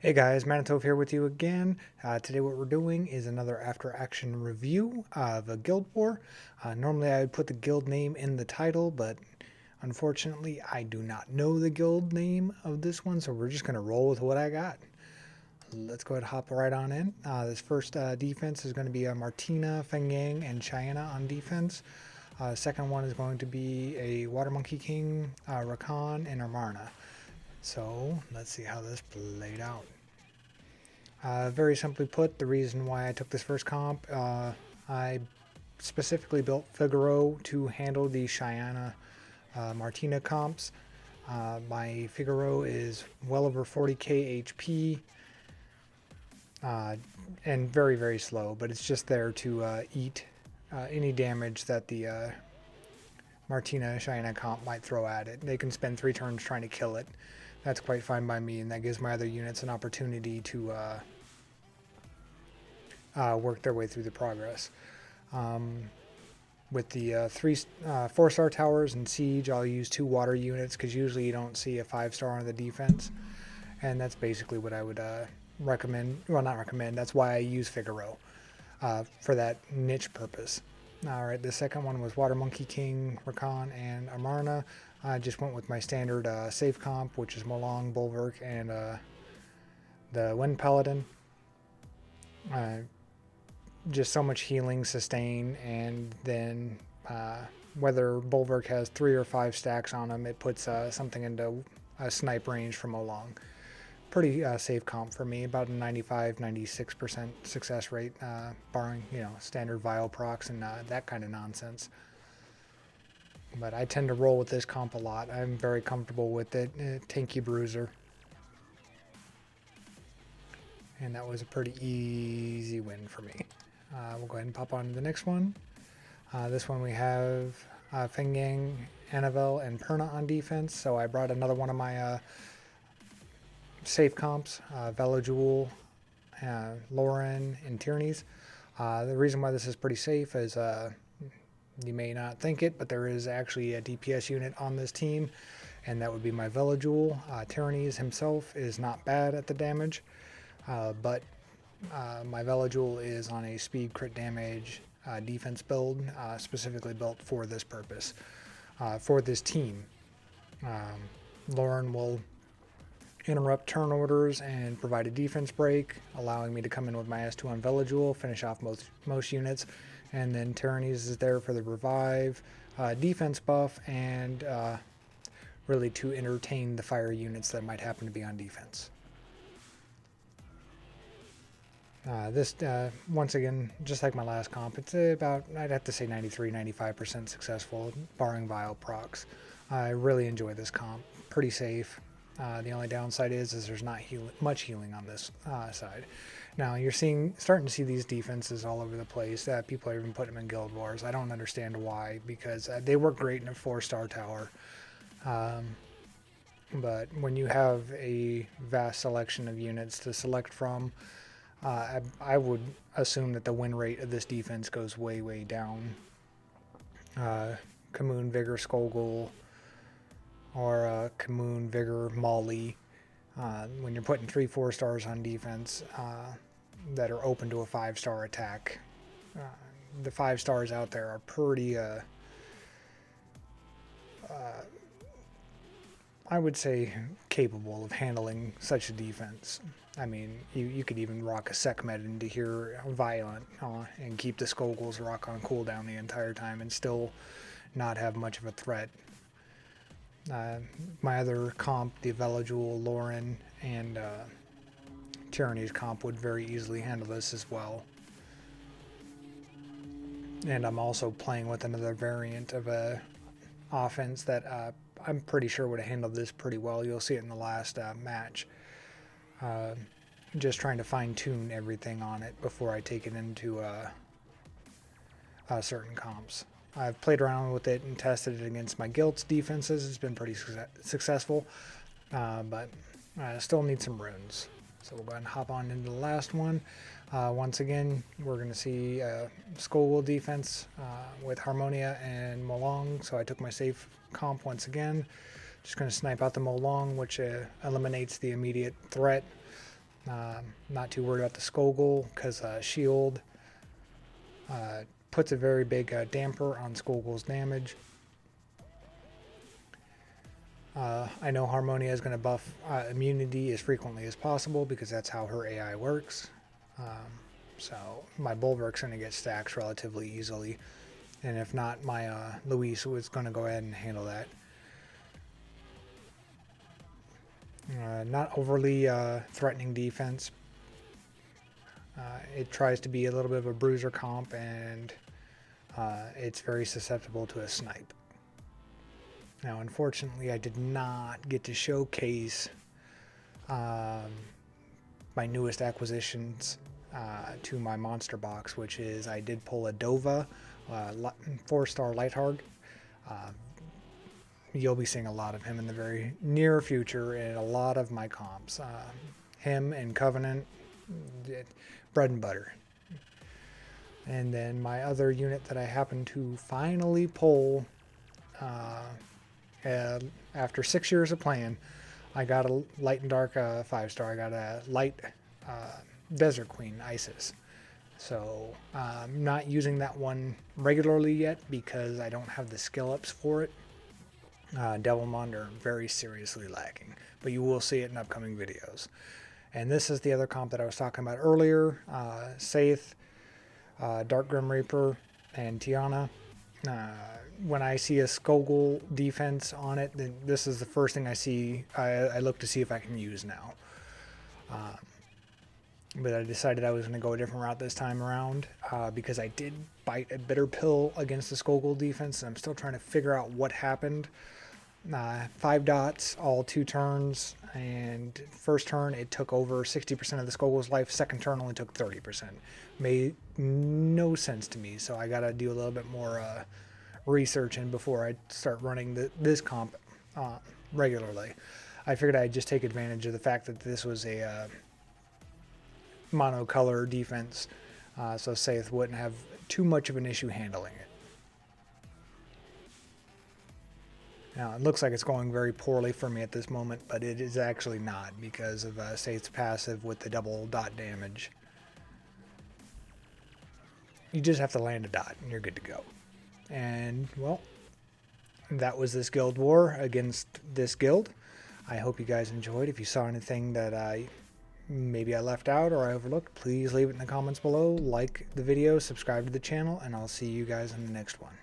Hey guys, Manitove here with you again. Today what we're doing is another after action review of a guild war. Normally I would put the guild name in the title, but unfortunately I do not know the guild name of this one, so we're just going to roll with what I got. Let's go ahead and hop right on in. This first defense is going to be Martina, Feng Yang, and Cheyenne on defense. Second one is going to be a Water Monkey King, Rakan, and Amarna. So let's see how this played out. Very simply put, the reason why I took this first comp, I specifically built Figaro to handle the Cheyenne Martina comps. My Figaro is well over 40k HP and very, very slow, but it's just there to eat any damage that the Martina Cheyenne comp might throw at it. They can spend 3 turns trying to kill it. That's quite fine by me, and that gives my other units an opportunity to work their way through the progress. With the 4-star towers and siege, I'll use 2 water units because usually you don't see a 5-star on the defense, and that's basically what I would recommend. Well, not recommend. That's why I use Figaro for that niche purpose. All right, the second one was Water Monkey King, Rakan, and Amarna. I just went with my standard safe comp, which is Molong, Bulwark, and the Wind Paladin. Just so much healing, sustain, and then whether Bulwark has 3 or 5 stacks on him, it puts something into a snipe range from Molong. Pretty safe comp for me, about a 95-96% success rate, barring standard vial procs and that kind of nonsense. But I tend to roll with this comp a lot. I'm very comfortable with it. Tanky bruiser. And that was a pretty easy win for me. We'll go ahead and pop on to the next one. This one we have Feng Yang, Annabelle, and Perna on defense. So I brought another one of my safe comps, Velojewel, Lauren, and Tierney's. The reason why this is pretty safe is you may not think it, but there is actually a DPS unit on this team, and that would be my Velojewel. Tierney's himself is not bad at the damage, but my Velojewel is on a speed crit damage defense build, specifically built for this purpose, for this team. Lauren will interrupt turn orders and provide a defense break, allowing me to come in with my S2 on Velojewel, finish off most units, and then Tyranny's is there for the revive, defense buff, and really to entertain the fire units that might happen to be on defense. This, once again, just like my last comp, it's about, I'd have to say 93-95% successful, barring vial procs. I really enjoy this comp. Pretty safe. The only downside is there's not much healing on this side. Now you're starting to see these defenses all over the place. People are even putting them in guild wars. I don't understand why, because they work great in a 4-star tower. But when you have a vast selection of units to select from, I would assume that the win rate of this defense goes way, way down. Kamoon, Vigor, Skogul, or Kamoon, Vigor, Molly. When you're putting 3-4 stars on defense that are open to a 5-star attack, the 5 stars out there are pretty, I would say, capable of handling such a defense. I mean, you could even rock a Sekhmet into here Violent and keep the Skogul's rock on cooldown the entire time and still not have much of a threat. My other comp, the Velojewel, Lauren, and Tyranny's comp would very easily handle this as well. And I'm also playing with another variant of a offense that I'm pretty sure would have handled this pretty well. You'll see it in the last match. Just trying to fine-tune everything on it before I take it into certain comps. I've played around with it and tested it against my guild's defenses. It's been pretty successful, but I still need some runes. So we'll go ahead and hop on into the last one. Once again, we're going to see Skogul defense with Harmonia and Molong. So I took my safe comp once again. Just going to snipe out the Molong, which eliminates the immediate threat. Not too worried about the Skogul because shield puts a very big damper on Skogul's damage. I know Harmonia is going to buff immunity as frequently as possible because that's how her AI works. So my Bulwark's going to get stacks relatively easily. And if not, my Luis was going to go ahead and handle that. Not overly threatening defense. It tries to be a little bit of a bruiser comp, and it's very susceptible to a snipe. Now, unfortunately, I did not get to showcase my newest acquisitions to my monster box, which is I did pull a Dova 4-star Lightheart. You'll be seeing a lot of him in the very near future in a lot of my comps. Him and Covenant, bread and butter. And then my other unit that I happened to finally pull after 6 years of playing, I got a light and dark 5-star. I got a light Desert Queen Isis. So I'm not using that one regularly yet because I don't have the skill ups for it. Devilmond are very seriously lacking, but you will see it in upcoming videos. And this is the other comp that I was talking about earlier. Sath, Dark Grim Reaper, and Tiana. When I see a Skogul defense on it, then this is the first thing I see. I look to see if I can use now. But I decided I was going to go a different route this time around because I did bite a bitter pill against the Skogul defense, and I'm still trying to figure out what happened. 5 dots, all 2 turns, and first turn it took over 60% of the Skogul's life, second turn only took 30%. Made no sense to me, so I got to do a little bit more researching before I start running this comp regularly. I figured I'd just take advantage of the fact that this was a monocolor defense, so Sath wouldn't have too much of an issue handling it. Now, it looks like it's going very poorly for me at this moment, but it is actually not because of Sath's passive with the double dot damage. You just have to land a dot and you're good to go. And, well, that was this guild war against this guild. I hope you guys enjoyed. If you saw anything that maybe I left out or I overlooked, please leave it in the comments below. Like the video, subscribe to the channel, and I'll see you guys in the next one.